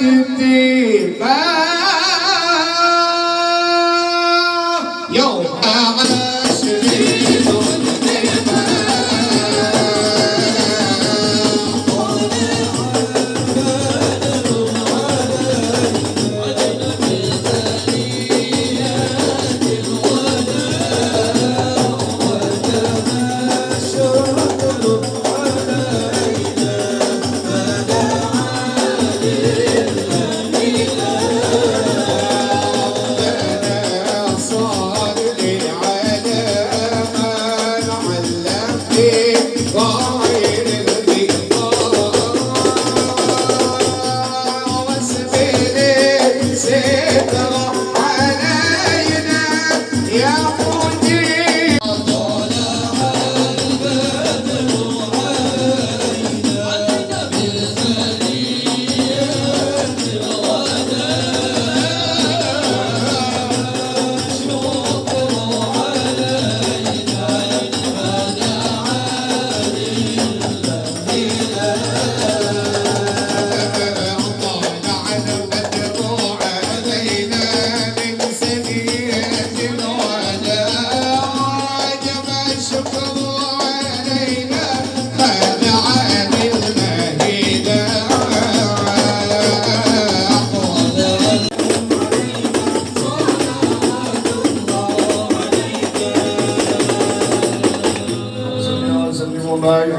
تتيبا يوم عاشرين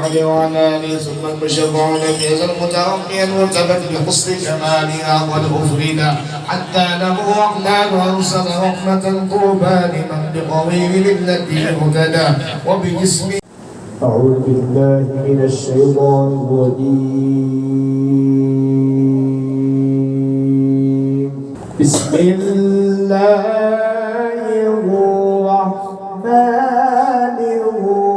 عليه وعلى آله ثم المشفع لم يزل مترقيا وثبت بحسن كمالها والأفردا حتى له أحلال وأرسل رحمة طوبى لمن بقوي التي اهتدى وبجسم. أعوذ بالله من الشيطان الرجيم. بسم الله الرحمن الرحيم.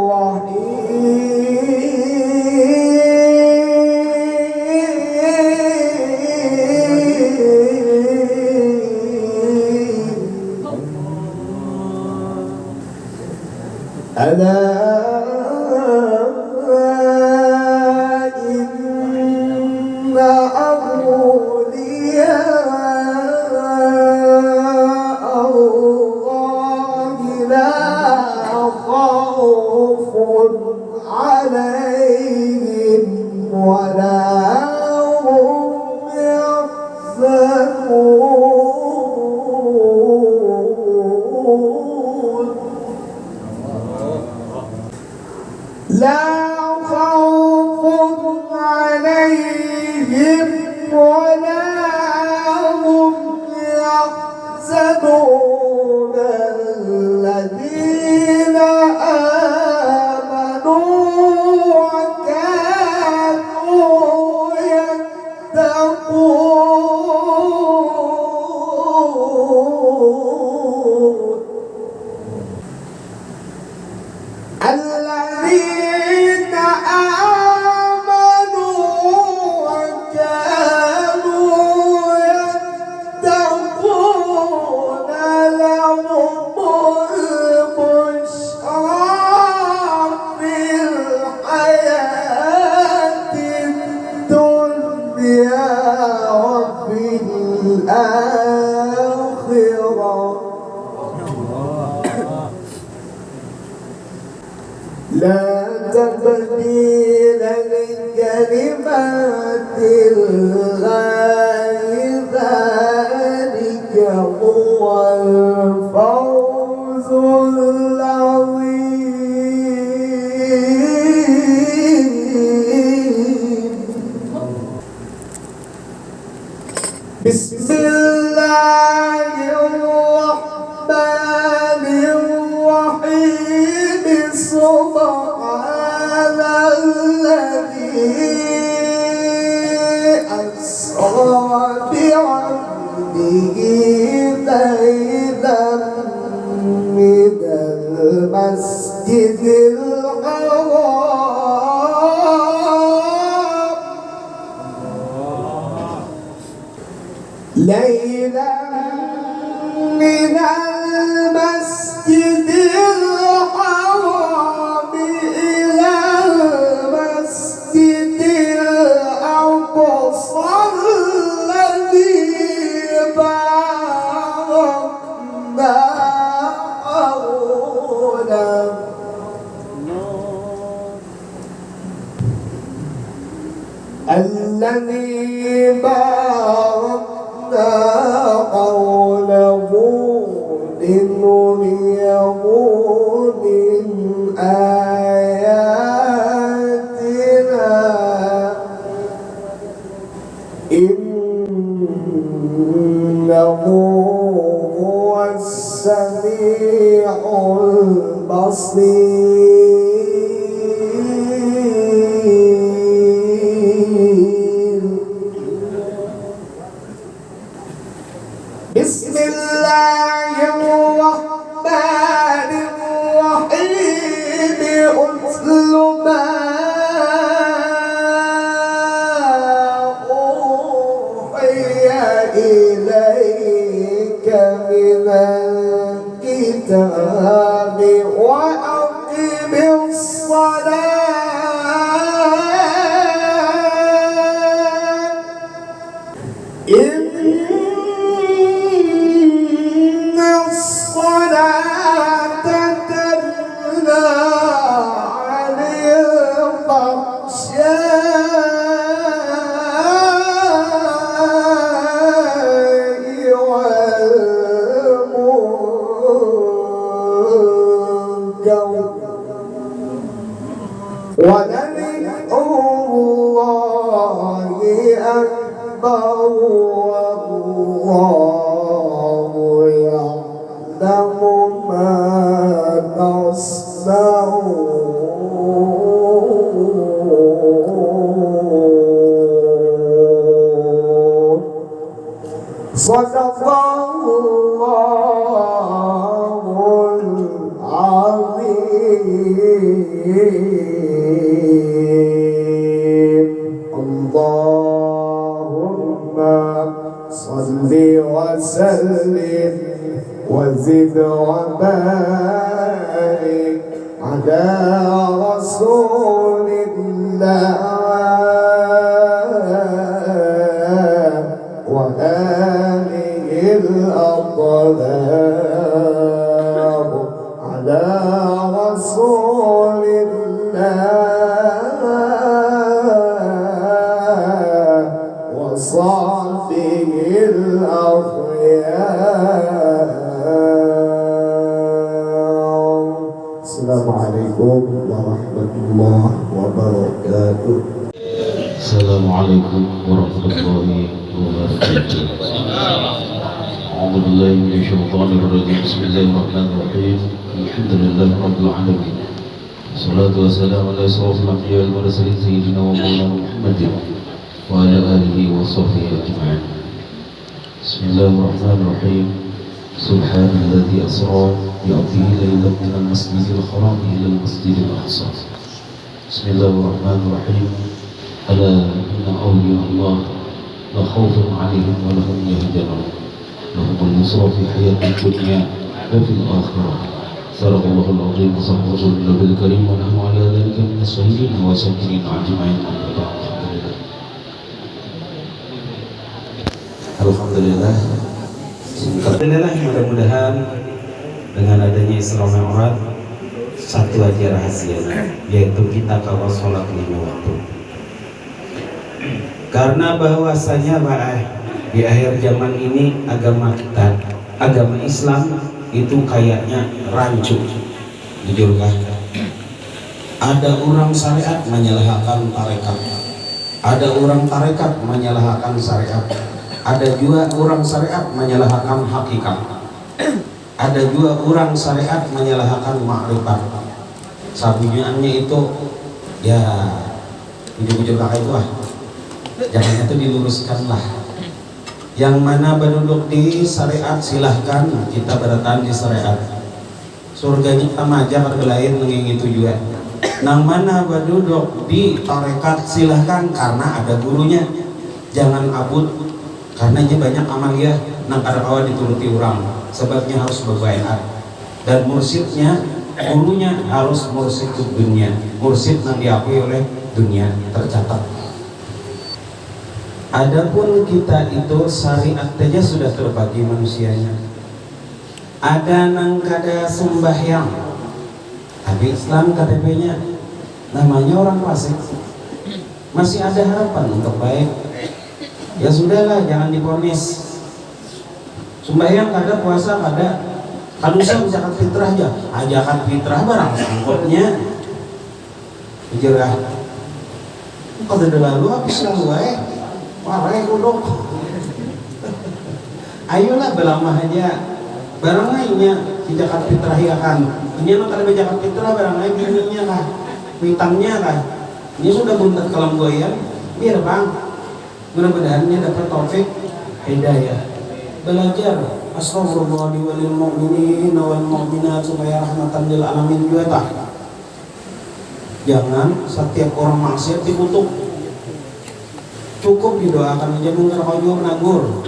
ألا إن أولياء الله لا خوف عليهم ولا هم يحزنون. لا خوف عليهم ولا هم يحزنون الذين آمنوا وكانوا يتقون. الذين آمنوا وكانوا يتقون لهم البشرى في الحياة الدنيا وفي الآخرة. لا تبديل لكلمات الله ذلك هو الفوز العظيم. بسم الله الرحمن الرحيم. سبحان الذي أسرى بعبده ليلا من المسجد الحرام ليلا من المسجد الحرام إلى المسجد الأقصى الذي إنه هو السميع البصير بسم الله الرحمن الرحيم أتل ما أوحي إليك من الكتاب وأقم الصلاة إن الصلاة تنهى عن الفحشاء والمنكر ولذكر الله أكبر والله يعلم ما تصنعون صدق الله العظيم اللهم صل وسلم وزد وبارك على رسول الله وآله الأطهار على رسول الله وصحبه الأخيار السلام عليكم ورحمة الله وبركاته السلام عليكم ورحمة الله وبركاته. أعوذ بالله من الشيطان الرجيم. بسم الله الرحمن الرحيم. الحمد لله رب العالمين. والصلاة والسلام على أشرف الأنبياء والمرسلين سيدنا ومولانا محمد وعلى آله وصحبه أجمعين. بسم الله الرحمن الرحيم. سبحان الذي أسرى بعبده ليلا من المسجد الحرام إلى المسجد الأقصى. بسم الله الرحمن الرحيم. ألا إن أولياء الله لا خوف عليهم ولا هم يحزنون لهم النصر في حياة الدنيا وفي الآخرة. صدق الله العظيم وصدق رسوله النبي الكريم ونحن على ذلك من الشهيدين والشاكرين أجمعين. Alhamdulillah. Alhamdulillah, mudah-mudahan dengan adanya Isra Mi'raj satu aja rahasianya, yaitu kita kalau sholat 5 waktu. Karena bahwasanya di akhir zaman ini agama kita, agama Islam itu kayaknya rancu. Jujurkah? Ada orang syariat menyalahkan tarekat, ada orang tarekat menyalahkan syariat, ada juga orang syariat menyalahkan hakikat, ada juga orang syariat menyalahkan makrifat. Sabunannya itu ya ujung-ujung kakak itu jangan itu diluruskanlah. Yang mana berduduk di syariat silahkan kita bertahan di syariat. Surganya kita maja lain mengingat tujuan. Nang mana berduduk di tarekat silahkan karena ada gurunya. Jangan abut karena dia banyak amalia nang kada kawan dituruti orang. Sebabnya harus berbaiat. Dan mursyidnya, gurunya harus mursyid dunia. Mursyid yang diakui oleh dunia tercatat. Adapun kita itu syariat saja sudah terbagi manusianya. Ada nang kada sembahyang, tapi Islam KTP-nya namanya orang fasik. Masih ada harapan untuk baik. Ya sudahlah, jangan diponis. Sembahyang kada, puasa kada, kadusan zakat fitrah aja. Zakat fitrah barang sangkutnya. Hijrah. Kada lalu habis lalu warai kudok. ayolah belamah aja barang lainnya di Jakarta Fitrah ya kan ini anak ada Jakarta Fitrah barang lain bininya kah witannya kah ini sudah buntat kalam goyang biar bang mudah-mudahannya dapat taufik hidayah belajar astagfirullah walil mu'minin wal mu'minat supaya rahmatan lil alamin juga tak jangan setiap orang maksiat dikutuk cukup didoakan aja mungkar kau nagur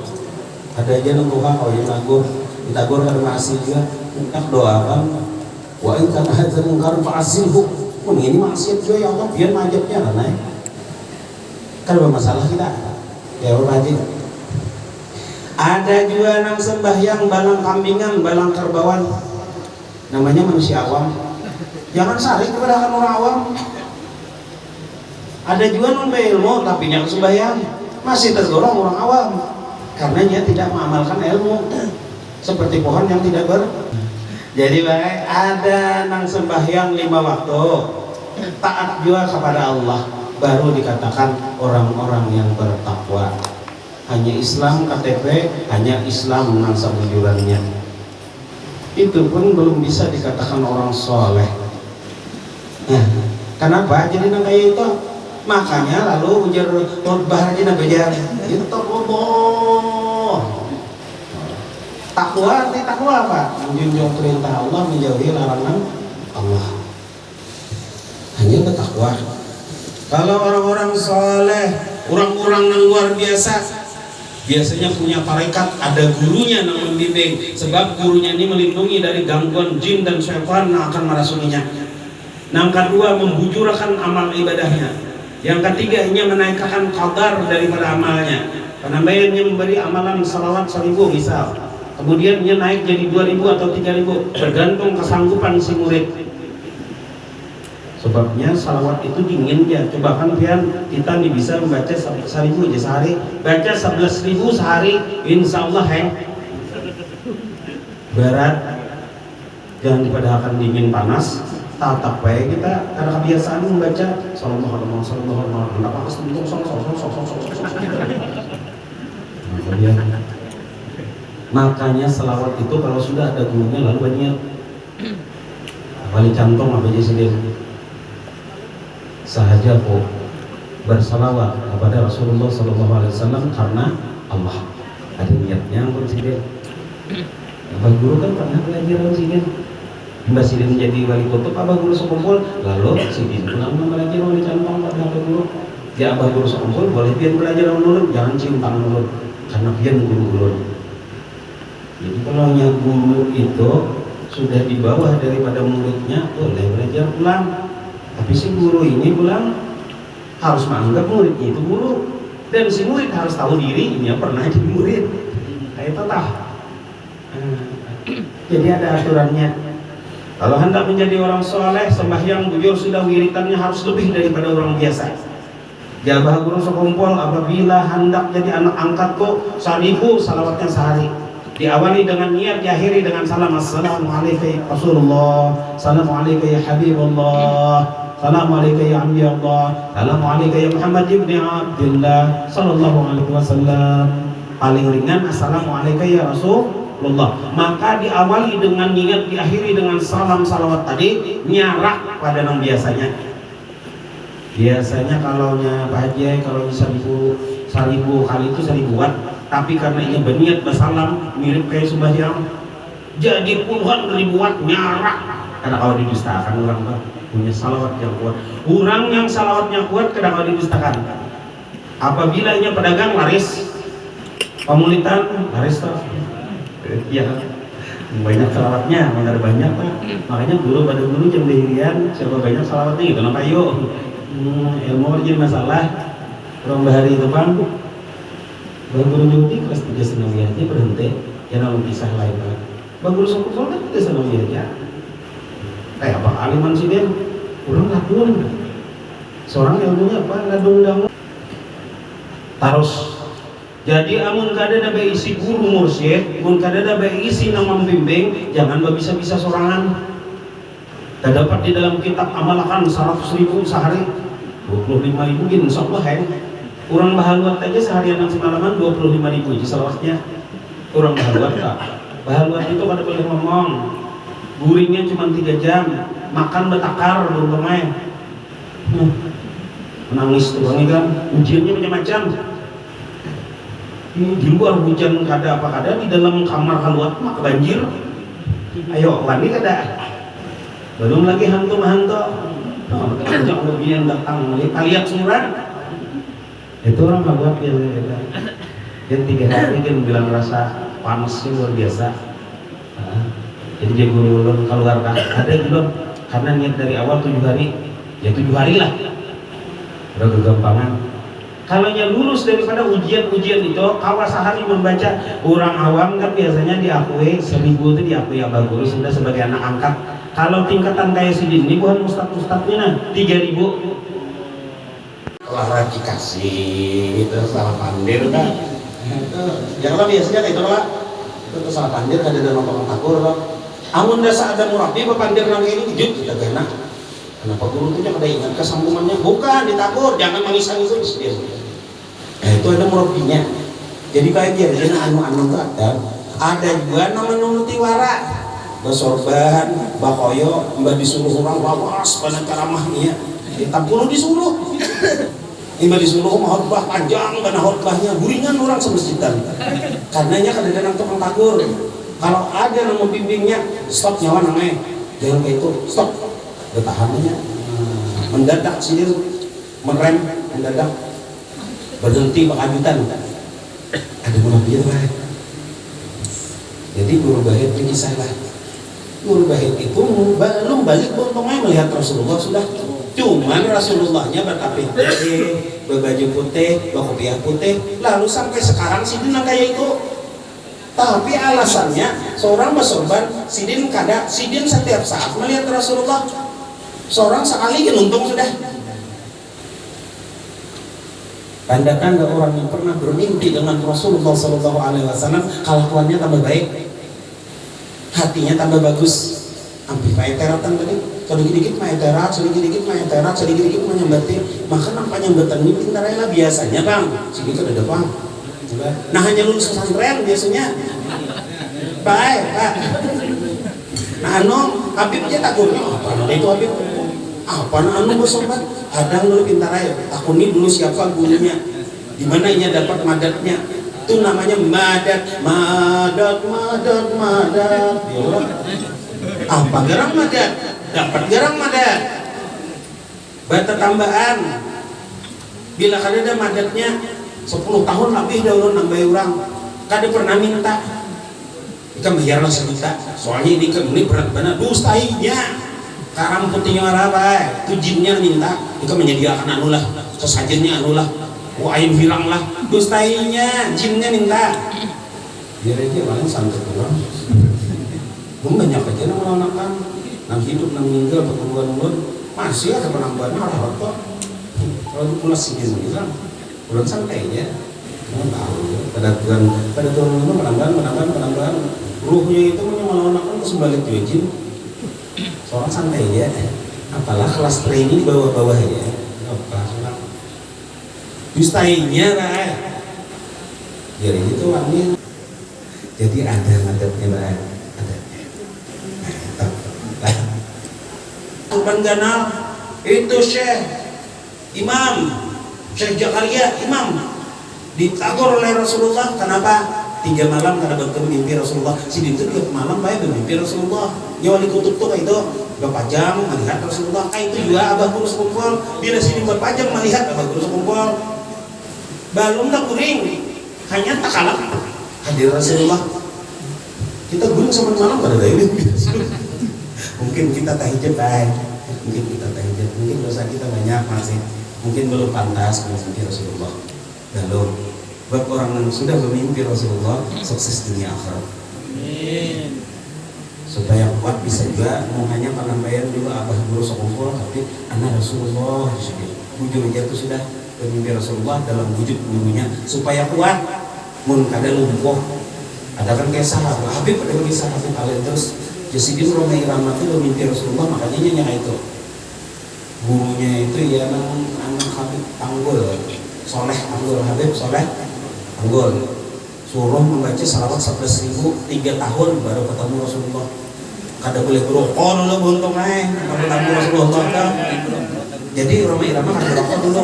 ada aja nungguha kau nagur ditagur karena masih juga kita doakan wa in kana hadzal mungkar fa'asilhu pun ini maksiat juga ya Allah biar majabnya karena kan bermasalah kita ya wajib ada juga nang sembahyang balang kambingan balang kerbauan namanya manusia awam jangan saring kepada orang awam ada juga non ilmu tapi yang sembahyang masih tergolong orang awam karena dia tidak mengamalkan ilmu seperti pohon yang tidak jadi baik ada nang sembahyang 5 waktu taat juga kepada Allah baru dikatakan orang-orang yang bertakwa hanya Islam KTP hanya Islam nang sabujurannya itu pun belum bisa dikatakan orang soleh. Nah, kenapa jadi nang kayak itu? Makanya lalu ujar khotbah aja nabajar itu Allah takwa arti takwa apa? Menjunjung perintah Allah menjauhi larangan Allah hanya bertakwa. Kalau orang-orang soleh orang-orang yang luar biasa biasanya punya tarekat ada gurunya yang membimbing sebab gurunya ini melindungi dari gangguan jin dan syaitan yang akan merasukinya. Yang kedua membujurkan amal ibadahnya. Yang ketiga hanya menaikkan kadar daripada amalnya. Penambahannya memberi amalan salawat 1000 misal. Kemudian dia naik jadi 2000 atau 3000 tergantung kesanggupan si murid. Sebabnya salawat itu dingin ya. Coba kan pian kita nih bisa membaca 1000 aja sehari, baca 11.000 sehari, insya Allah berat. Jangan dipadahkan dingin panas. Tatap baik kita karena kebiasaan membaca sallallahu alaihi wasallam makanya selawat itu kalau sudah ada gurunya lalu banyak kali cantong apa aja sendiri sahaja kok bersalawat kepada Rasulullah sallallahu alaihi wasallam karena Allah ada niatnya pun sendiri. Abah guru kan pernah belajar sini Mbak Sidin menjadi wali kutub Abah Guru sekumpul lalu Sidin pulang belajar wali cantong pada Abah Guru ya Abah Guru sekumpul boleh pian belajar ulun jangan cium tangan ulun karena pian guru ulun. Jadi kalau hanya guru itu sudah di bawah daripada muridnya boleh belajar pulang tapi si guru ini pulang harus menganggap muridnya itu guru dan si murid harus tahu diri ini pernah jadi murid kayak itu tah jadi ada aturannya. Kalau hendak menjadi orang soleh, sembahyang bujur sudah wiritannya harus lebih daripada orang biasa. Jabah guru sekumpul apabila hendak jadi anak angkatku 1000 salawatnya sehari. Diawali dengan niat, diakhiri dengan salam assalamualaikum ya Rasulullah, assalamualaikum ya Habibullah, assalamualaikum ya Anbiyallah, assalamualaikum ya Muhammad ibn Abdullah sallallahu alaihi wasallam. Paling ringan assalamualaikum ya Rasul Allah. Maka diawali dengan niat, diakhiri dengan salam salawat tadi, nyarak pada yang biasanya. Biasanya kalau Pak Haji kalau 1000 kali itu 1000 watt, tapi karena ini berniat bersalam mirip kayak sembahyang, jadi puluhan ribu watt nyarak. Karena kalau didustakan orang punya salawat yang kuat, orang yang salawatnya kuat kadang kalau didustakan. Apabila nya pedagang laris, pamulitan laris tuh. Ya banyak salawatnya, ada banyak makanya dulu pada dulu jam dihirian siapa banyak salawatnya gitu nampak yuk ilmu jadi masalah orang bahari itu bang bang guru nyuti kelas 3 senawiyah aja berhenti ya namun kisah lain bang guru sokul kan 3 senawiyah aja kayak apa aliman sih dia orang ladung seorang ilmunya apa ladung dangu taros. Jadi amun kadada bae isi guru mursyid, amun kadada bae isi nang membimbing, jangan bisa-bisa sorangan. Terdapat di dalam kitab amalkan 100.000 sehari, 25.000 insyaallah urang bahaluat aja seharian nang semalaman 25.000 aja salawatnya. Orang bahaluan tak? Bahaluan itu kada boleh ngomong. Guringnya cuma 3 jam, makan betakar untungnya. Menangis tuh bang kan, ujiannya macam-macam. Ini di luar hujan kada apa kada, di dalam kamar haluat mah banjir. Ayo wani kada. Belum lagi hantu-hantu. Jangan lebih yang datang, lihat surat. Itu orang haluat biasa. Yang 3 hari kan bilang rasa panasnya luar biasa. Jadi dia guru keluar ada belum karena niat dari awal 7 hari, ya 7 hari lah. Udah kegampangan. Kalau nya lulus daripada ujian-ujian itu, kawas sehari membaca, orang awam kan biasanya diakui 1000 itu diakui abah guru sudah sebagai anak angkat. Kalau tingkatan kayak si ini bukan ustad-ustadnya nah 3000. Kelar dikasih itu salah pandir kan. Ya kalau biasanya kayak itu lah. Itu salah pandir ada dalam takur kan. Amun dasa ada murabi papandir nang ini hijau tidak enak. Kenapa guru itu kada ingat kesambungannya? Bukan ditakur, jangan mengisang itu dia. Itu ada murabinya. Jadi kayak dia anu-anu itu ada juga nama nunuti wara. Basorban, bakoyo, mbak disuruh orang bawas pada ceramahnya. Kita puluh disuruh. Mbak disuruh mau khotbah panjang karena khotbahnya guringan orang semestitan. Karenanya kadang-kadang tukang takur. Kalau ada yang membimbingnya, stop nyawa namanya, jangan kayak itu, stop, bertahannya, mendadak sini, merem, mendadak, berhenti berkelanjutan, ada munafik baik. Jadi guru bahid ini salah. Guru bahid itu belum balik untungnya melihat Rasulullah sudah, cuman Rasulullahnya bertapih putih, berbaju putih, berkopiah putih, lalu sampai sekarang sih dia kayak itu. Tapi alasannya seorang bersorban sidin setiap saat melihat Rasulullah. Seorang sekali untung sudah. Tanda-tanda orang yang pernah bermimpi dengan Rasulullah Sallallahu Alaihi Wasallam, kelakuannya tambah baik, hatinya tambah bagus. Ambil paeteratan tadi, sedikit-sedikit maeterat, sedikit-sedikit maeterat, sedikit-sedikit menyambati. Maka nampak nyambatan ini pintar lah biasanya bang. Sedikit ada bang. Nah hanya lulus pesantren biasanya. Baik, Pak. Nah anu Habib aja takutnya apa? Itu Habib. Apa anu bersobat? Kadang lu pintar aja. Takuni dulu siapa gurunya. Di mana ia dapat madatnya? Itu namanya madat. Ya apa gerang madat? Dapat gerang madat. Bata tambahan. Bila ada madatnya 10 tahun lebih dahulu nambah orang kada pernah minta ikan bayarlah sejuta soalnya ini berat benar dustainya karang putihnya apa itu jinnya minta ikan menyediakan anu lah sesajennya anu lah air hilang lah dustainya jinnya minta biar aja paling santai pulang banyak aja yang melakukan nang hidup nang meninggal pertemuan masih ada penambahan arah kok kalau pulas sih bilang bulan santainya, mau tahu pada Tuhan itu menambah ruhnya itu menyemalakan kesembalik jin, seorang santai ya, apalah kelas training bawah-bawah ya, apa sudah, dustainya lah, jadi itu wangi, jadi ada adatnya lah, ada, Tuhan ganal itu Syekh Imam Syekh Jakaria Imam ditagur oleh Rasulullah. Kenapa? 3 malam karena bertemu mimpi Rasulullah. Sidin itu 3 malam baik bermimpi Rasulullah. Ya wali kutub tuh itu berapa jam melihat Rasulullah. Itu juga abah kurus kumpul. Bila Sidin berapa jam melihat abah kurus kumpul. Belum tak guring. Hanya tak kalah hadir Rasulullah. Kita guring sama malam pada dari mungkin kita tahijud baik. Mungkin kita tahijud. Mungkin dosa kita banyak masih. Mungkin belum pantas mimpi Rasulullah. Lalu buat orang yang sudah bermimpi Rasulullah sukses dunia akhirat. Amin. Supaya kuat bisa juga mau hanya penambahkan juga abah guru sekumpul tapi anak Rasulullah wujud itu sudah bermimpi Rasulullah dalam wujud gurunya supaya kuat mun kada lumpuh. Ada kan kayak sahabat Habib ada kisah Habib kalian terus Jasidin Romai Rahmat itu bermimpi Rasulullah makanya nyanyi itu. Gurunya itu ya anak Habib Tanggul Soleh Tanggul Habib Soleh Tanggul suruh membaca salawat 11.000 3 tahun baru ketemu Rasulullah. Kada boleh berokok dulu buntung baru ketemu Rasulullah kan. Jadi Roma Irama kada berokok dulu.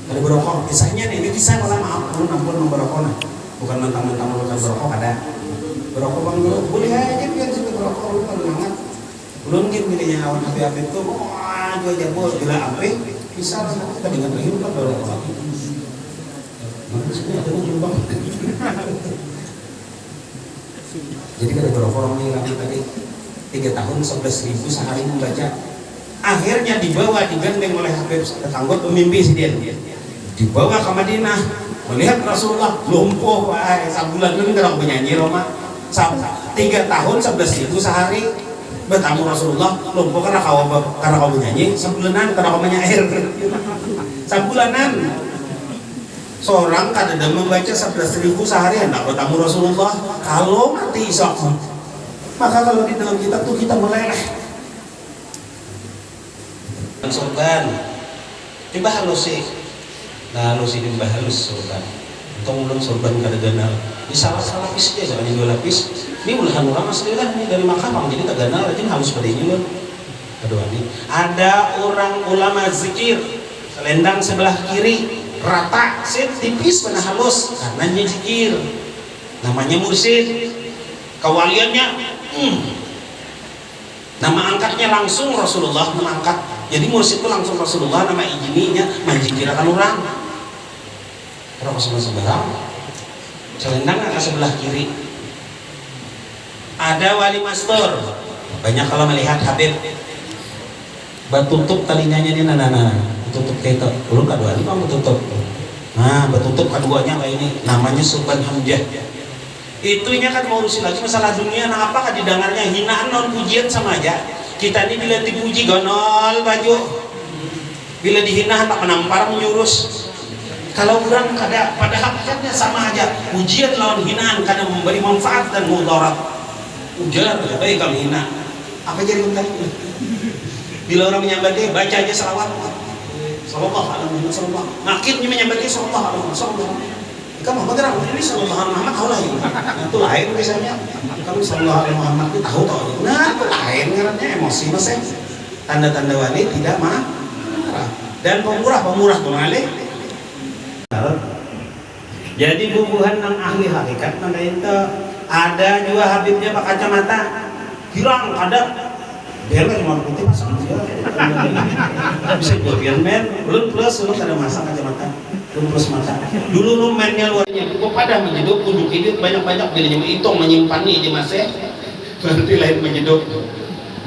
Kada berokok. Kisahnya nih, ini kisah malah maaf, ampun berokok nah. Bukan mentang-mentang bukan berokok ada. Berokok bang dulu boleh aja biar situ berokok lu kan banget. Belum mungkin pilihnya awan Habib itu wah gue jago gila ape bisa lah kita dengan lagi bukan berokok lagi. Maksudnya ada jubang. Jadi kada berokok Roma Irama tadi 3 tahun 11.000 sehari membaca. Akhirnya dibawa digandeng oleh Habib tetangga pemimpi si dia. Dibawa ke Madinah melihat Rasulullah lumpuh sebulan lebih kalau menyanyi Roma 3 tahun 11.000 sehari bertamu Rasulullah lumpuh karena kau menyanyi sebulanan karena kau menyair sebulanan seorang kadang membaca 11.000 sehari hendak bertamu Rasulullah kalau mati isok maka kalau di dalam kitab tuh kita meleleh sorban tiba halus sih nah halus ini tiba halus sorban untung ulun sorban kada ganal di salah lapis aja jangan 2 lapis ini ulahan orang asli lah ini dari Makam jadi tak ganal aja halus pada ini loh kedua ini ada orang ulama zikir selendang sebelah kiri rata sih tipis pernah halus karena dia zikir namanya mursyid kawaliannya nama angkatnya langsung Rasulullah mengangkat jadi mursyid itu langsung Rasulullah nama ijininya menjikirakan orang Rasulullah seberang selendang ke sebelah kiri ada wali master banyak kalau melihat Habib batutup telinganya ini nana tutup kayak itu ulun kedua ini kamu tutup nah batutup keduanya kayak ini namanya Subhan Hamzah itunya kan mau urusin lagi masalah dunia nah apakah didengarnya hinaan non pujian sama aja kita ini bila dipuji gonol baju bila dihina tak menampar menjurus kalau orang kada pada hakikatnya sama aja pujian lawan hinaan kadang memberi manfaat dan mudarat ujar baik kalau hina apa jadi bentar bila orang menyambatnya baca aja salawat sallallahu alaihi wasallam makinnya menyambatnya sallallahu alaihi wasallam kamu bergerak ini sallallahu alaihi Muhammad tahu lah itu lain biasanya kamu sallallahu alaihi Muhammad itu tahu nah itu lain karena emosi mas tanda-tanda wali tidak marah dan pemurah tuh ngalih jadi bubuhan yang ahli hakikat nanda itu ada juga Habibnya pakai kacamata hilang ada beler mau putih pasang dia bisa bagian men belum plus lu ada masang kacamata belum plus mata dulu lu mainnya luarnya kok pada menjeduk unjuk hidup banyak-banyak bilanya hitung menyimpan nih aja mas berarti lain menjeduk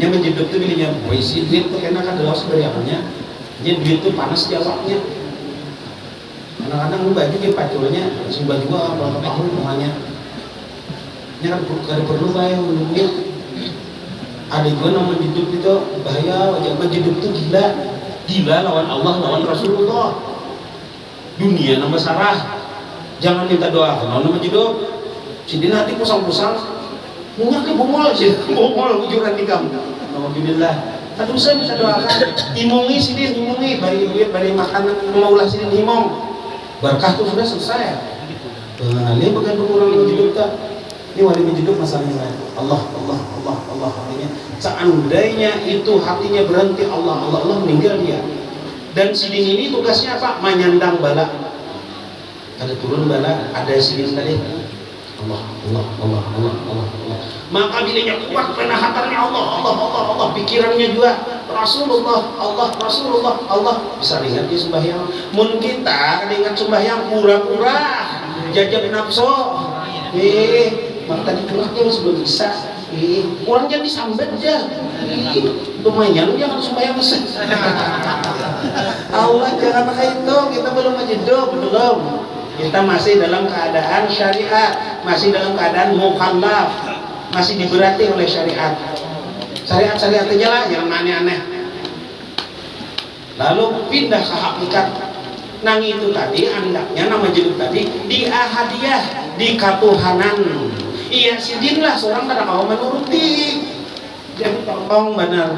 nya menjeduk tuh bilanya puisi duit tuh enak kan adalah dari apanya jadi duit tuh panas di awaknya kadang-kadang lu baju dia paculnya langsung baju berapa tahun namanya nya kan kada perlu bayar duit ada juga nama menjeduk itu bahaya wajah menjeduk tuh gila lawan Allah lawan Rasulullah dunia nama sarah jangan minta doa kalau nama menjeduk sidin hati pusang-pusang munyak ke bungol sih bungol ujuran di kamu alhamdulillah tak usah bisa doakan imungi sidin imungi bari makanan maulah sidin imong berkah tuh sudah selesai nah ini bukan pengurangan menjeduk tak ini wali menjeduk masalahnya Allah artinya seandainya itu hatinya berhenti Allah meninggal dia dan sidin ini tugasnya apa menyandang bala ada turun bala ada sidin tadi Allah maka bilanya kuat penahatannya Allah pikirannya juga Rasulullah Allah bisa ingat dia sembahyang mun kita ingat sembahyang pura-pura jajab nafsu maka tadi keluarnya sebelum bisa orang jadi sambet aja lumayan dia harus sembahyang bisa Allah jangan pakai itu kita belum menjeduk belum kita masih dalam keadaan syariat masih dalam keadaan mukallaf masih diberati oleh syariat aja lah jangan aneh-aneh lalu pindah ke hakikat nang itu tadi andaknya nama jeduk tadi di ahadiyah di katuhanan iya sidin lah seorang kada kau menuruti dia tolong benar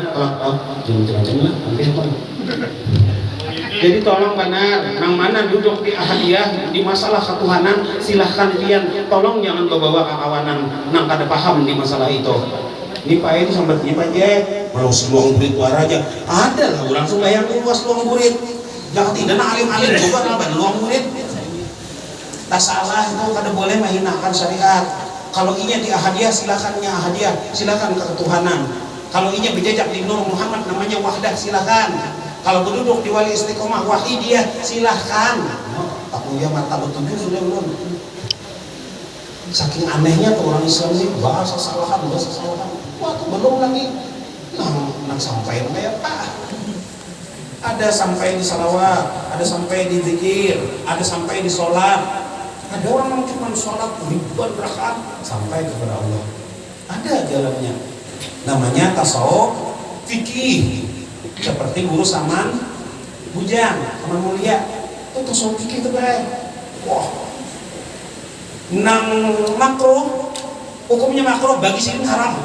jangan lah nanti apa Jadi tolong benar, nang mana duduk di ahadiyah di masalah ketuhanan, silahkan kalian tolong jangan bawa kekawanan nang kada paham di masalah itu. Ini Pak itu sampai ini Pak kalau seluang murid luar aja ada lah orang sembahyang luas luang murid. Jangan tidak alim-alim juga apa luang murid. Tak salah itu kada boleh menghinakan syariat. Kalau inya di ahadiyah silakannya ahadiyah, silakan ke ketuhanan. Kalau inya berjejak di Nur Muhammad namanya wahdah silakan. Kalau berduduk di wali istiqomah wahidiyah silahkan. Tapi dia mata betujuh sudah belum. Saking anehnya tuh orang Islam ini bahasa salahan. Wah tuh belum lagi. Nah sampai kayak Pak. Ada sampai di salawat, ada sampai di zikir, ada sampai di sholat. Ada orang yang cuma sholat ribuan rakaat sampai kepada Allah. Ada jalannya. Namanya tasawuf fikih. Seperti guru Saman Bujang, Saman Mulia. Itu tasawuf fikih itu baik. Wah. Nang makro, hukumnya makro bagi sini haram.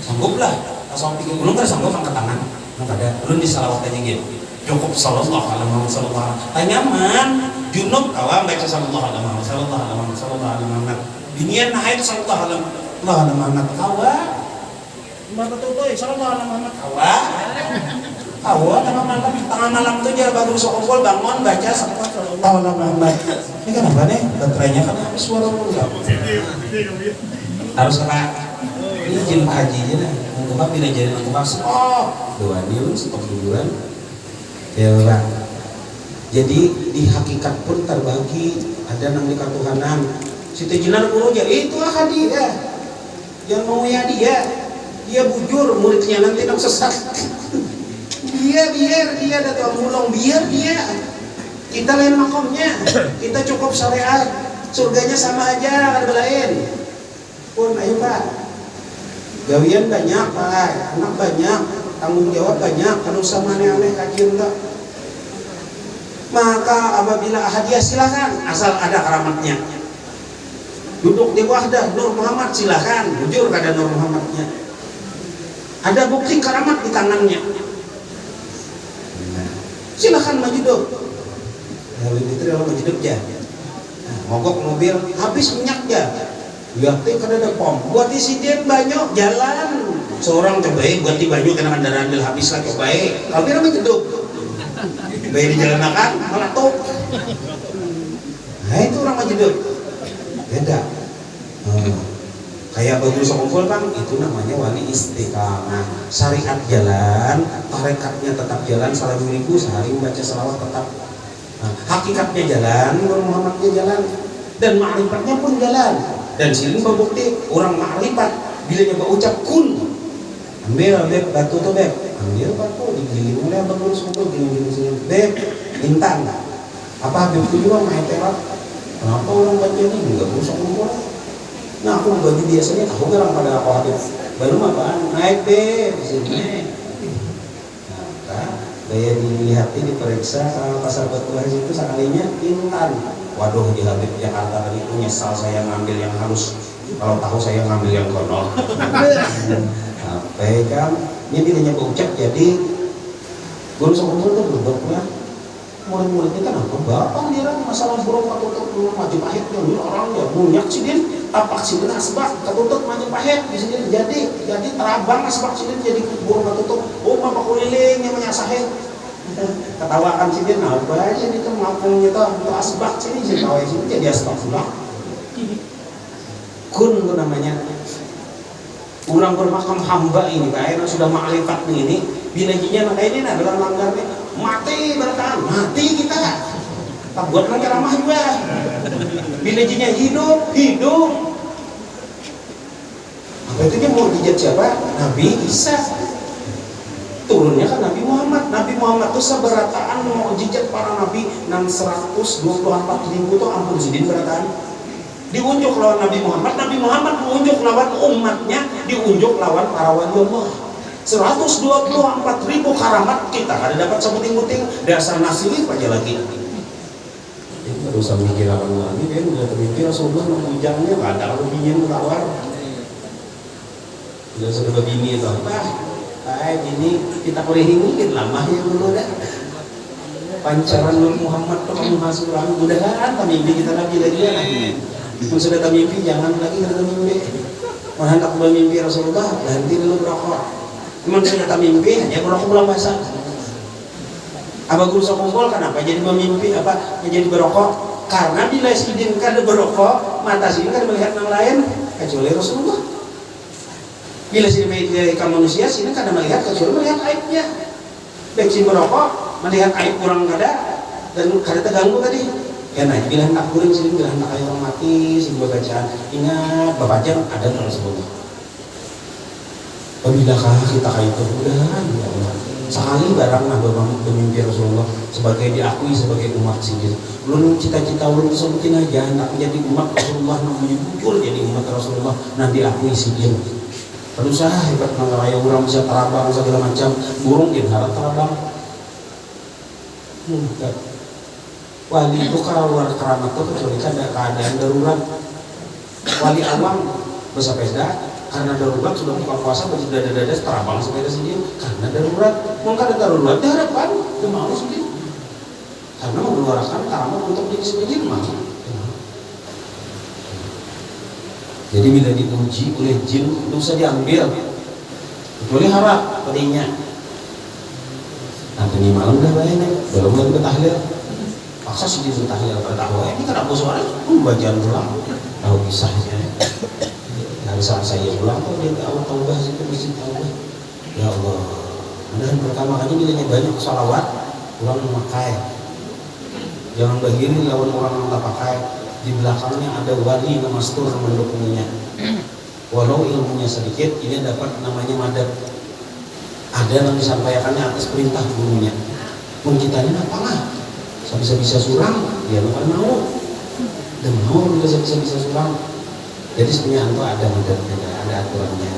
Sangguplah tasawuf fikih. Belum kada sanggup angkat tangan. Nggak ada. Belum disalawat aja gitu. Cukup sallallahu alaihi wasallam. Tanyaman junub kawam baca sallallahu alaihi wasallam. Binian naik sallallahu alaihi wasallam. Kawa. Mana tuh sallallahu alaihi wasallam. Kawa tengah malam tuh dia baru sokol bangun baca sallallahu alaihi wasallam. Ini kenapa nih? Baterainya kan habis suara mulu. Harus kena izin Pak Haji aja lah. Untuk apa bila jadi untuk masuk? Oh, dua niun stok duluan. Ya Pak. Jadi di hakikat pun terbagi ada nang di ketuhanan. Siti Jenar guru aja itu ahadiyah. Yang mau ya dia bujur muridnya nanti nang sesat. Biar dia datang mulung biar dia. Kita lain makomnya. Kita cukup syariat. Surganya sama aja ada lain. Pun ayo Pak. Gawian banyak Pak, anak banyak, tanggung jawab banyak, kalau sama aneh-aneh kacir enggak. Maka apabila ahadiyah silakan, asal ada keramatnya. Duduk di wahdah Nur Muhammad silakan, jujur kada Nur Muhammadnya. Ada bukti keramat di tangannya. Silakan maju dong. Lalu itu maju dong ya. Mogok mobil habis minyak ya. Lihat kan ada pom. Buat isi dia banyak jalan. Seorang cobain buat di banyak kena kendaraan del habis lah cobain. Kalau dia namanya jeduk. Bayi di jalan makan malah top. Nah itu orang jeduk. Beda. Kayak bagus sekumpul kan itu namanya wali istiqamah. Syariat jalan, tarekatnya tetap jalan, salam minggu sehari membaca salawat tetap. Nah, hakikatnya jalan, Nur Muhammadnya jalan, dan ma'rifatnya pun jalan. Dan sini membukti orang ma'rifat bila nyoba ucap kun ambil batu tuh beb, ambil batu digiling mulai bagus kumpul giling sini beb intan apa habib itu juga main terat. Kenapa orang baca ini nggak usah kumpul? Nah aku baju biasanya tahu orang pada apa habib baru apaan naik beb sini. Nah, daya dilihatin diperiksa sama pasar batu hari itu sekalinya intan. Waduh di Habib Jakarta tadi itu nyesal saya ngambil yang halus. Kalau tahu saya ngambil yang kono. Sampai kan ini dia ucap jadi guru sekolah itu berubah. Murid-muridnya kan apa? Bapak dia masalah burung katutup dulu maju pahit dulu orang ya munyak sih dia tapak sih dia asbak katutup maju pahit di sini jadi terabang asbak sih dia jadi burung katutup. Oh bapak kuliling yang menyasahin. Ketawakan sih dia apa aja itu ngampung itu untuk asbak sini sih kawai sini jadi asbak pula. Kun itu namanya. Orang bermakam hamba ini kayak sudah makrifat ini bila jinya kayak ini adalah langgar nih mati bertahan mati kita. Tak buat lagi ramah juga. Bila jinya hidup. Apa itu dia mau dijat siapa? Nabi Isa. Turunnya kan Nabi Muhammad. Nabi Muhammad itu seberataan mukjizat para nabi 624.000 itu ampun sidin berataan. Diunjuk lawan Nabi Muhammad mengunjuk lawan umatnya, diunjuk lawan para wali Allah. 124.000 karamat kita kada dapat sebuting-buting dasar nasib aja lagi. Jadi enggak usah mikir apa lagi kan udah termikir Rasulullah mengujangnya enggak ada lebihnya tawar. Udah sudah bini itu apa? Kayak gini kita kuliah mungkin lama ya dulu dah. pancaran Nur Muhammad tuh kamu hasuran mudahan tamimpi kita lagi lagi itu sudah tamimpi jangan lagi kita tamimpi hendak bermimpi Rasulullah ganti dulu berokok memang sudah tamimpi hanya berokok bulan puasa apa guru sekumpul kenapa jadi memimpi apa jadi berokok karena bila sidin kada berokok mata sidin kada melihat yang lain kecuali Rasulullah bila sidin melihat manusia sidin kada melihat kecuali melihat aibnya baik sidin berokok melihat aib orang kada dan kada terganggu tadi ya nah bila hendak guring sidin bila hendak air orang mati sidin bacaan ingat bapak jam ada Rasulullah apabila kita kayak itu mudahan ya Allah sekali barang nah bermimpi Rasulullah sebagai diakui sebagai umat sidin belum cita-cita belum sebutin aja hendak menjadi umat Rasulullah namanya jujur jadi umat Rasulullah nanti diakui sidin berusaha hebat mengaraya orang bisa terbang segala macam burung dia harap terbang wali itu kalau luar keramat itu kecuali ada keadaan darurat wali awam bersepeda karena darurat sudah buka puasa baju dada-dada terbang sepeda sendiri karena darurat mau kada darurat dia harapan dia mau sendiri karena mengeluarkan keramat untuk diri sendiri mah jadi bila diuji oleh jin itu bisa diambil kecuali harap tadinya nanti ini malam dah bayangnya belum lagi bertahlil paksa sih dia bertahlil bertahlil ini kenapa suara bacaan ulang tahu kisahnya saat saya pulang tuh dia awal taubah situ masjid taubah ya Allah dan pertama kali bilanya banyak salawat pulang memakai jangan begini lawan orang yang tak pakai di belakangnya ada wali namastur mendukungnya walau ilmunya sedikit ini dapat namanya madad ada yang disampaikannya atas perintah gurunya pun kita ini apa lah bisa surang dia bukan mau dan mau bisa surang jadi sebenarnya itu ada madadnya ada aturannya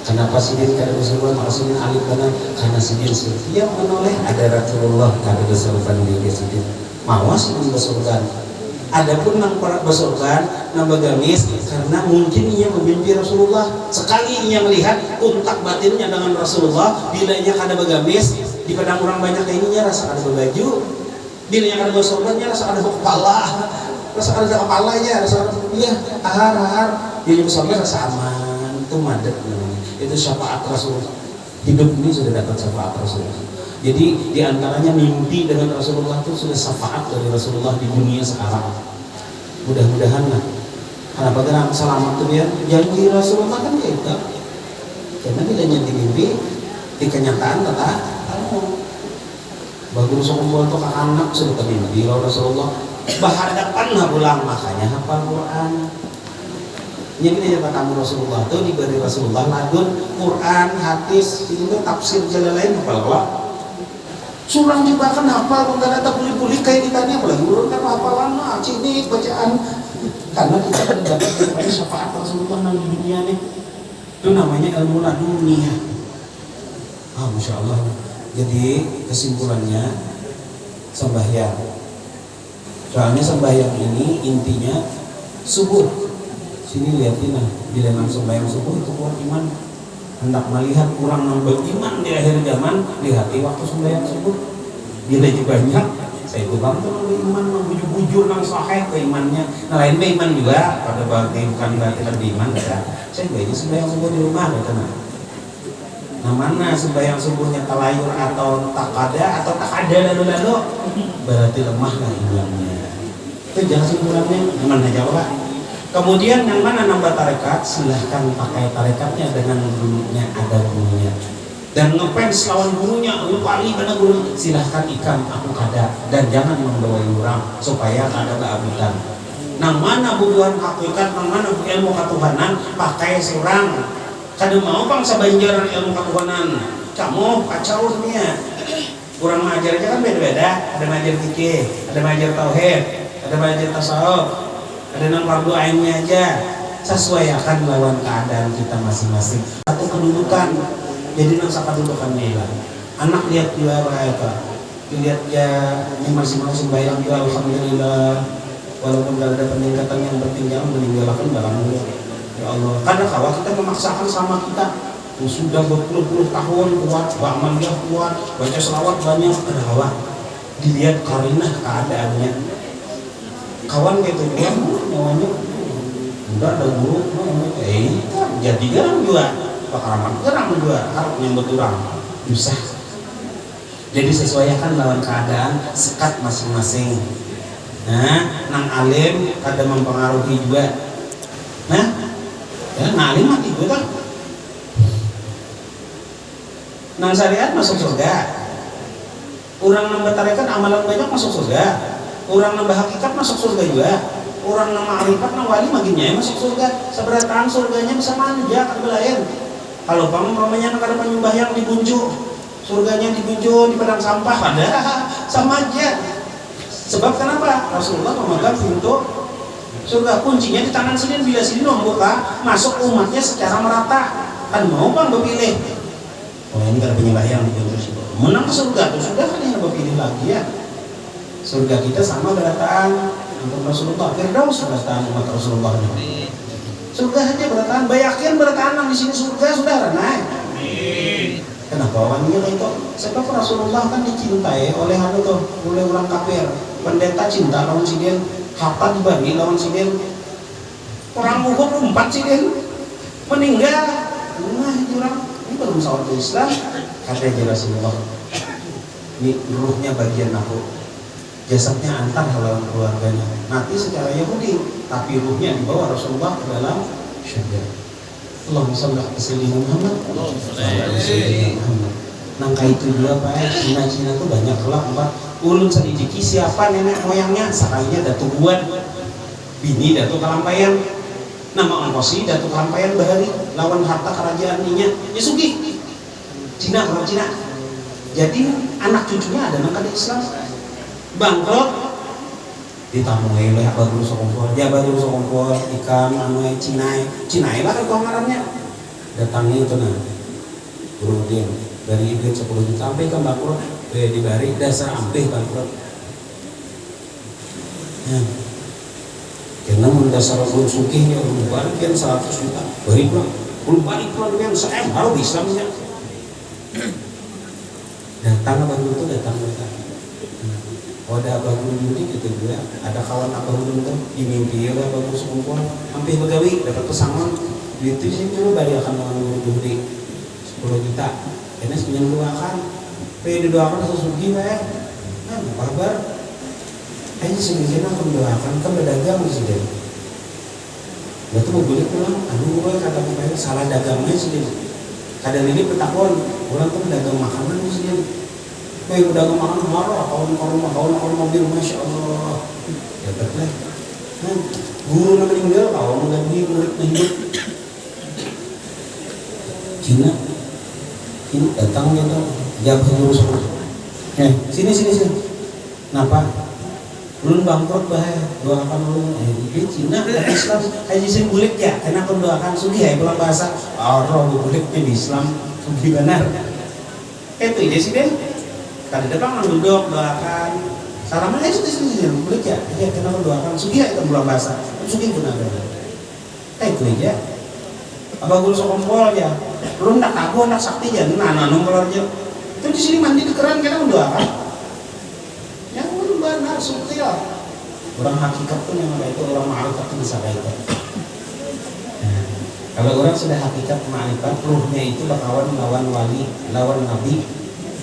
kenapa sidin kada berseruan maka sidin alif karena sidin setiap menoleh ada Rasulullah kada berseruan di sidin mawas sidin berseruan adapun nang berseruan nang bagamis karena mungkin ia memimpi Rasulullah sekali ia melihat untak batinnya dengan Rasulullah bila ia kada bagamis di padang orang banyak ininya rasa ada berbaju bila ia kada berseruannya rasa ada kepala rasa ada kepalanya rasa ada iya ahar jadi sampai rasa aman itu madat namanya itu syafaat Rasulullah hidup ini sudah dapat syafaat Rasulullah jadi diantaranya mimpi dengan Rasulullah itu sudah syafaat dari Rasulullah di dunia sekarang mudah-mudahan lah kenapa karena selamat itu dia janji Rasulullah kan kita karena bila janji mimpi di kenyataan tetap bagus sekumpul untuk anak sudah termimpi kalau Rasulullah berhadapan pulang makanya hafal Quran jadi dia kata Rasulullah itu diberi Rasulullah ladun Quran hadis itu tafsir jalan lain hafal Allah surang juga kan hafal pun kada tak pulih-pulih kayak ditanya apalagi urut kan hafalan mah cini bacaan karena kita tidak dapat daripada syafaat Rasulullah di dunia nih itu namanya ilmu ladunia Masya Allah jadi kesimpulannya sembahyang soalnya sembahyang ini intinya subuh sini lihatin lah bila nang sembahyang subuh itu kuat iman hendak melihat kurang nambah iman di akhir zaman lihati waktu sembahyang subuh bila banyak saya itu bang tuh nambah iman bujur-bujur nang sahih keimannya nah lain iman juga pada bagi bukan berarti lebih iman ya saya baiknya sembahyang subuh di rumah gitu nah mana sembahyang subuhnya talayur atau tak ada lalu berarti lemah lah imannya itu jangan simpulannya gimana jawab kemudian yang mana nambah tarekat silahkan pakai tarekatnya dengan gurunya ada gurunya dan ngefans lawan gurunya lu wali mana guru silahkan ikam aku kada dan jangan membawai orang supaya kada keabutan nang mana bubuhan hakikat nang mana ilmu ketuhanan pakai seorang kada mau bang sabanjaran ilmu ketuhanan kamu kacau dunia kurang mengajar aja kan beda-beda ada mengajar fikih ada mengajar tauhid ada mengajar tasawuf ada nang fardu ainnya aja sesuaikan lawan keadaan kita masing-masing satu kedudukan jadi nang kedudukan nila anak lihat juga apa lihat ya ini masing-masing bayang juga alhamdulillah walaupun gak ada peningkatan yang bertinjau meninggalkan dalam ya Allah kadang kala kita memaksakan sama kita sudah berpuluh-puluh tahun kuat beramal dia kuat baca selawat banyak kadang kala dilihat karinah keadaannya kawan gitu kan nyawanya udah ada guru jadi garang juga bakaran garang juga harap nyambut orang susah. Jadi sesuaikan lawan keadaan, sekat masing-masing. Nah, nang alim kada mempengaruhi juga. Nah, ya nang alim mati juga kan. Nang syariat masuk surga. Orang nambah tarekat amalan banyak masuk surga. Orang nambah hakikat masuk surga juga. Orang nama arifat nang wali makinnya masuk surga. Seberataan surganya bisa manja kan belayan. Kalau kamu namanya ada penyembah yang dibunjuk. Surganya dibunjuk di padang sampah pada sama aja. Sebab kenapa? Rasulullah memegang pintu surga, kuncinya di tangan sendiri. Bila sini membuka, masuk umatnya secara merata. Kan mau bang berpilih. Oh ini ada penyembah yang dibunjuk menang ke surga, tuh sudah kan yang berpilih lagi ya. Surga kita sama berataan untuk Rasulullah. Firdaus berataan umat Rasulullah. Surga saja berataan, bayakin berataan di sini surga sudah naik. Kenapa wanginya kayak itu? Sebab Rasulullah kan dicintai oleh oleh orang kafir. Pendeta cinta lawan sidin, harta dibagi lawan sidin. Orang Uhud 4 sidin meninggal. Nah itu orang ini baru sahabat Islam. Kata Rasulullah, ini ruhnya bagian aku, jasadnya antar lawan keluarganya. Mati secara Yahudi, tapi ruhnya dibawa Rasulullah ke dalam syurga. Allahumma shalli ala sayyidina Muhammad. Nangka itu dua pak, Cina tuh banyak kelak empat. Ulun sedikit siapa nenek moyangnya, sakalinya Datu Buat, bini Datu Kalampayan, nama Angkosi Datu Kalampayan Bahari, lawan harta kerajaan ninya, Yasuki, Cina kalau Cina. Jadi anak cucunya ada nangka di Islam, bangkrut. Ditamui oleh abah guru sokompol, jabat guru sokompol, ikan, anuai, cinai lah itu ngarannya. Datangi itu nah, guru dia dari duit 10 juta sampai kan bangkrut, dibari dasar sampai bangkrut. Ya, karena mendasar guru sukihnya belum balik kan 100 juta, bari pulang, belum balik pulang kan saya baru Islamnya. Datang abah guru itu datang. Oh ada abah guru Yudi gitu juga, ada kawan abah guru tuh dimimpi oleh abah guru sekumpul hampir begawi dapat pesangon duit itu sih dulu balik akan dengan guru Yudi 10 juta karena sebenarnya doakan didoakan sesugi ya nah apa kabar kayaknya sebenarnya akan doakan kan berdagang sih deh itu mau beli pulang aduh gue kata pemain salah dagangnya sih deh kadang ini petakon orang tuh dagang makanan sih deh baik udah ngomong marah, kawan mobil, masya Allah, ya betul. Guru namanya meninggal, kawan mengganti murid hidup. Cina, ini datangnya tuh, jawab guru semua. Sini. Kenapa? Belum bangkrut bahaya, doakan lu. Ini Cina, Islam, kayak sini bulik ya, karena aku doakan sugi ya, pulang bahasa. Roh buliknya di Islam, sugi benar. Itu ide sih deh. Tadi depan orang duduk doakan salaman sini boleh ya kenapa doakan sugi ya itu bulan bahasa sugi guna itu aja abah guru sokompol ya belum nak aku nak sakti ya nanu keluarnya itu di sini mandi keran kita doakan yang benar sugi ya orang hakikat pun yang ada itu orang ma'rifat itu bisa kayak itu kalau orang sudah hakikat ma'rifat ruhnya itu bakawan lawan wali lawan nabi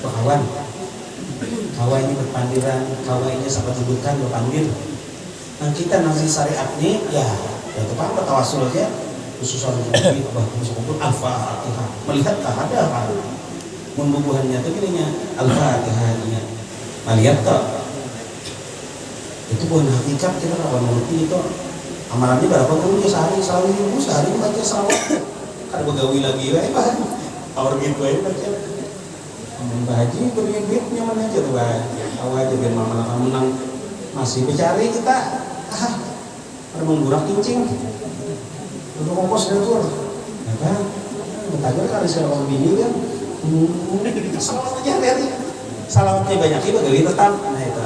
bakawan kawa ini berpandiran, kawa ini sampai dudukan berpandir. Nah kita nanti syariatnya ya itu apa tawasul aja khususan untuk bahkan sekumpul al-fatihah melihat tak ada apa membubuhannya itu gininya al-fatihahnya melihat tak itu bukan hakikat kita lawan mengerti itu amalannya berapa puluh sehari baca salawat kan begawi lagi ya bahan power gitu aja baca Mbak Haji beriin duitnya mana aja tuh Mbak awal aja biar mama akan menang masih mencari kita ada menggurak kincing untuk kompos dan tur ya kan bertajar kali salawat bini kan salawat aja hari salawatnya banyak juga gak tetap nah itu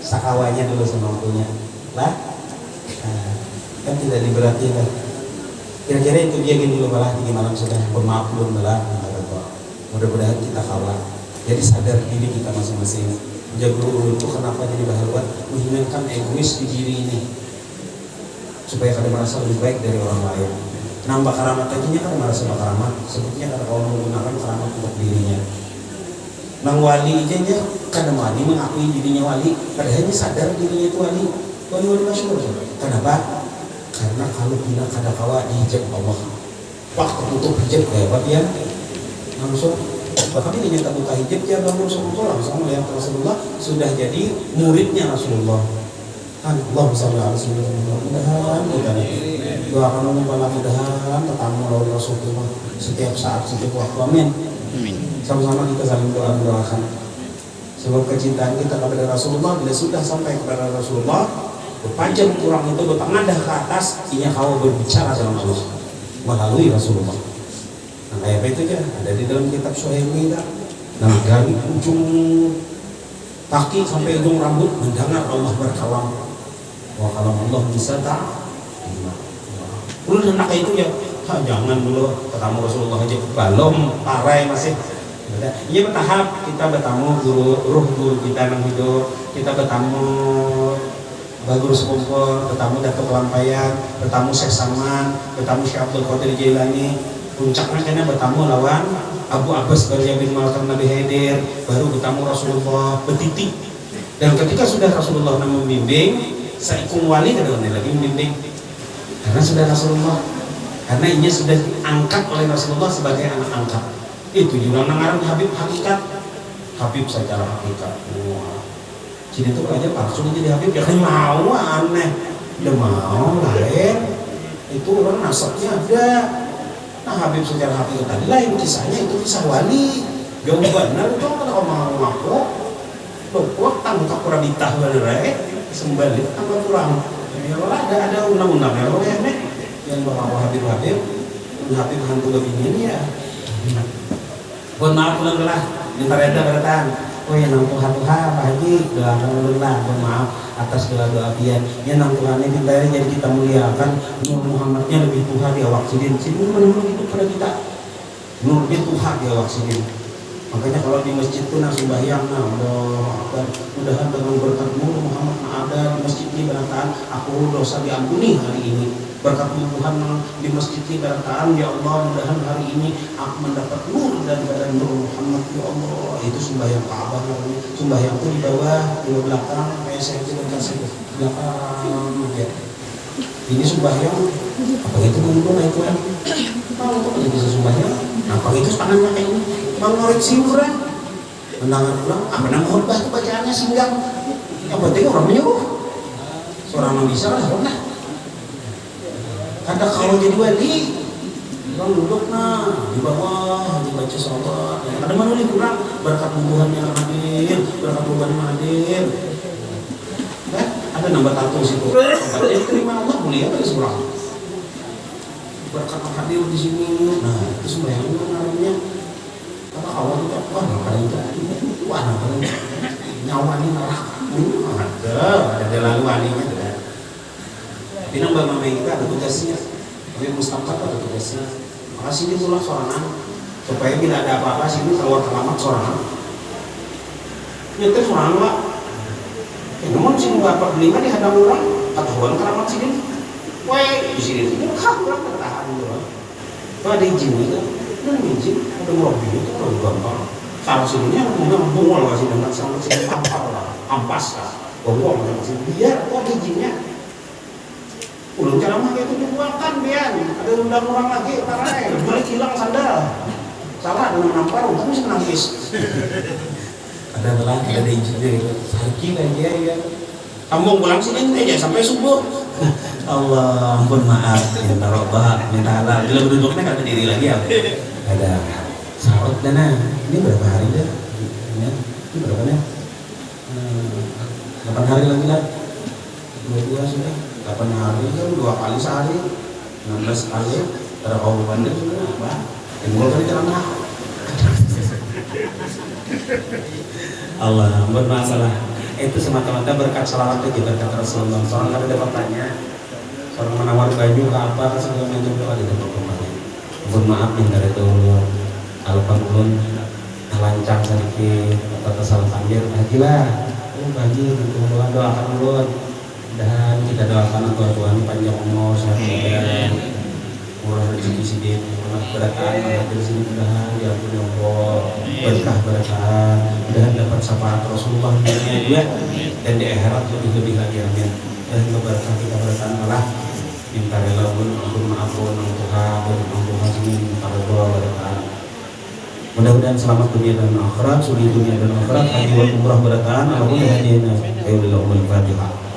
sakawanya dulu semampunya lah kan tidak diberati lah kira-kira itu dia gini dulu malah di malam sudah bermaaf belum malah mudah-mudahan kita kawal jadi sadar diri kita masing-masing Jago itu kenapa jadi bahaluan? Menghilangkan egois di diri ini supaya kada merasa lebih baik dari orang lain. Nambah karamat aja kan merasa karamat. Sebetulnya kada kalau menggunakan karamat untuk dirinya. Nang wali aja nya kada wali mengakui dirinya wali, padahal sadar dirinya itu wali. Wali masyhur. Kenapa? Karena kalau bila kada kawa dihijab Allah. Waktu tutup hijab kayak apa ya? Langsung bahkan ini tak buka hijab ya bangun Rasulullah langsung melihat Rasulullah sudah jadi muridnya Rasulullah. Kan Allah sallallahu alaihi wasallam mudah-mudahan kita doakan mudah-mudahan ketemu lawan Rasulullah setiap saat setiap waktu amin. Sama-sama kita saling doakan. Sebab kecintaan kita kepada Rasulullah bila sudah sampai kepada Rasulullah berpanjang kurang itu bertengadah ke atas inya kau berbicara sama Allah melalui Rasulullah. Nah kayak apa itu ya ada di dalam kitab Sahih ini. Nah dari ujung kaki sampai ujung rambut mendengar Allah berkalam. Wah kalam Allah bisa tak? Udah nak itu ya jangan dulu ketemu Rasulullah aja belum parai masih. Iya bertahap kita bertemu guru kita yang hidup, kita bertemu Bagus Kumpul, bertemu Datuk Lampayan, bertemu Syekh Salman, bertemu Syekh Abdul Qadir Jailani, puncaknya kena bertemu lawan Abu Abbas Barzah bin Malkam Nabi Haidir, baru bertemu Rasulullah betitik. Dan ketika sudah Rasulullah membimbing, saikung wali kada lagi membimbing, karena sudah Rasulullah, karena ini sudah diangkat oleh Rasulullah sebagai anak angkat. Itu juga nangaran Habib hakikat, Habib secara hakikat. Wah. Sini tuh aja palsu jadi Habib ya kan mau aneh, udah mau lain. Itu orang nasabnya ada. Nah Habib secara hakikat tadi lain kisahnya itu kisah wali. Gak benar itu kalau mau ngaku, lo tangkap kurabitah bener sembalik tambah kurang. Ya ada undang-undangnya lo ya nih yang bawa Habib hantu begini ya. Mohon maaf lah, minta reda beratan. Oh ya nang Tuhan Pak Haji, doakan lah, mohon maaf atas doa pian. Ya nang Tuhan ini kita jadi kita muliakan Nur Muhammadnya lebih Tuhan di awak sidin. Sidin menurut itu pada kita. Nur lebih Tuhan di awak sidin. Makanya kalau di masjid itu nang sembahyang, Allah mudahan dengan berkat Nur Muhammad ada di masjid ini beratan aku dosa diampuni hari ini. Berkat Tuhan di masjid ini beratan ya Allah mudahan hari ini aku mendapat nur daripada Nur Muhammad ya Allah. Itu sembahyang Ka'bah namanya. Sembahyang itu di bawah, di belakang kayak saya itu kasih belakang ya. Ini sembahyang apa itu mungkin itu kan? Kalau itu bisa sembahyang, apa itu tangannya kayak ini? Mengoreksi murah, menangan ulang, menang khutbah itu bacaannya singgang. Yang penting orang menyuruh, seorang yang bisa lah, pernah. Kata kalau jadi wali, orang duduk di bawah, dibaca sholat. Ada mana nih kurang berkat Tuhan yang hadir, berkat Tuhan yang hadir. Ada nambah tato situ. Jadi terima Allah mulia dari seorang. Berkat hadir di sini. Nah itu sembahyang itu namanya. Kata awal itu wah ngapain itu? Wah ngapain? Nyawa ini neraka. Ada lalu walinya ada. Tapi nambah mama kita ada tugasnya. Tapi Mustafa ada tugasnya. Makasih dia pulang sorangan supaya bila ada apa-apa sini keluar keramat sorangan. Nyetir sorangan pak. Namun sini bapak beli di hadang orang ketahuan keramat sini. Wah di sini sini kah orang tertahan dulu. Itu ada izin itu. Ada izin, ada mobil itu kalau gampang. Salah sininya mungkin bungol kasih dengan sama sini tampar lah, ampas lah, bongol masih biar kok ada izinnya. Ulun ceramah itu dibuatkan biar ada undang orang lagi tarai balik hilang sandal salah dengan nampar tapi bisa nangis ada izinnya itu sarki lagi ya kamu pulang sini aja sampai subuh Allah ampun maaf minta robah minta halal bila berduduknya nggak berdiri lagi ya ada sahut dana ini berapa hari dah ini berapa nih 8 hari lagi lah 22 sudah 8 hari kan 2 kali sehari 16 kali ada kau bandel apa yang mulai dari ceramah Allah bermasalah itu semata-mata berkat salawat kita kata Rasulullah. Seorang ada bertanya seorang menawar baju ke apa segala macam itu ada tempat kembali mohon maaf yang dari itu alpan ulun lancang sedikit atau salah panggil hajilah haji doakan ulun dan kita doakan untuk Tuhan panjang umur sehat badan murah rezeki sidin murah berkah hadir sini mudahan diampuni Allah berkah berkah mudahan dapat syafaat Rasulullah di dunia juga dan di akhirat lebih lagi amin dan berkah kita berkah malah minta rela untuk maafun Tuhan dan Tuhan sini minta doa berkah. Mudah-mudahan selamat dunia dan akhirat, suri dunia dan akhirat, haji wal umrah berkah, apapun hadiahnya. Ayo Fatihah.